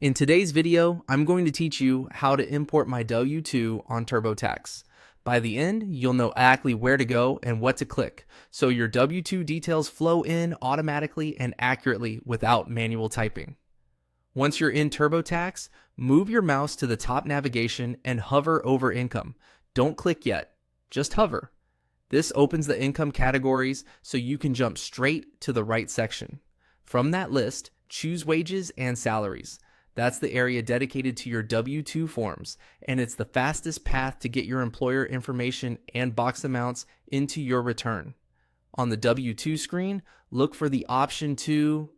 In today's video, I'm going to teach you how to import my W-2 on TurboTax. By the end, you'll know exactly where to go and what to click, so your W-2 details flow in automatically and accurately without manual typing. Once you're in TurboTax, move your mouse to the top navigation and hover over Income. Don't click yet, just hover. This opens the income categories so you can jump straight to the right section. From that list, choose Wages and Salaries. That's the area dedicated to your W-2 forms, and it's the fastest path to get your employer information and box amounts into your return. On the W-2 screen, look for the option to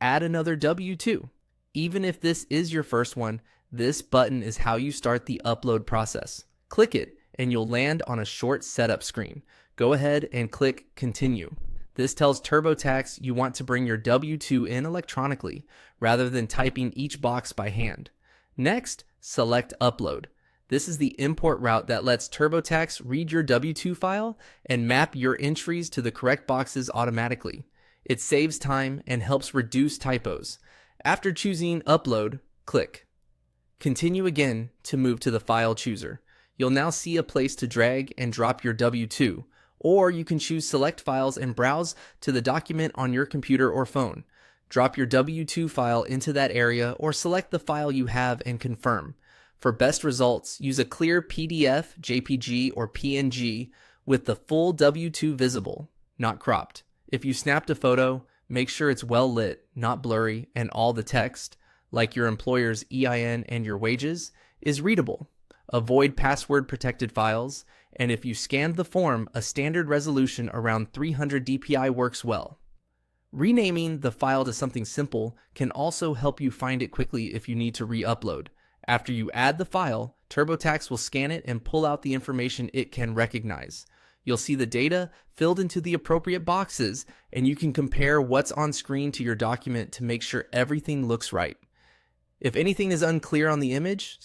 add another W-2. Even if this is your first one, this button is how you start the upload process. Click it, and you'll land on a short setup screen. Go ahead and click Continue. This tells TurboTax you want to bring your W-2 in electronically rather than typing each box by hand. Next, select Upload. This is the import route that lets TurboTax read your W-2 file and map your entries to the correct boxes automatically. It saves time and helps reduce typos. After choosing Upload, click Continue again to move to the file chooser. You'll now see a place to drag and drop your W-2. Or you can choose Select Files and browse to the document on your computer or phone. Drop your W-2 file into that area or select the file you have and confirm. For best results, use a clear PDF, JPG, or PNG with the full W-2 visible, not cropped. If you snapped a photo, make sure it's well lit, not blurry, and all the text, like your employer's EIN and your wages, is readable. Avoid password-protected files, and if you scanned the form, a standard resolution around 300 dpi works well. Renaming the file to something simple can also help you find it quickly if you need to re-upload. After you add the file, TurboTax will scan it and pull out the information it can recognize. You'll see the data filled into the appropriate boxes, and you can compare what's on screen to your document to make sure everything looks right. If anything is unclear on the image,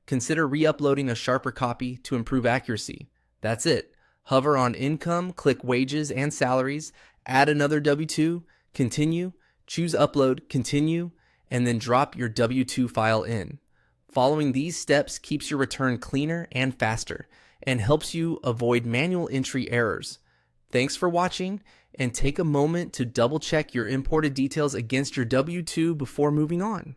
consider re-uploading a sharper copy to improve accuracy. That's it. Hover on Income, click Wages and Salaries, add another W-2, continue, choose Upload, continue, and then drop your W-2 file in. Following these steps keeps your return cleaner and faster, and helps you avoid manual entry errors. Thanks for watching, and take a moment to double check your imported details against your W-2 before moving on.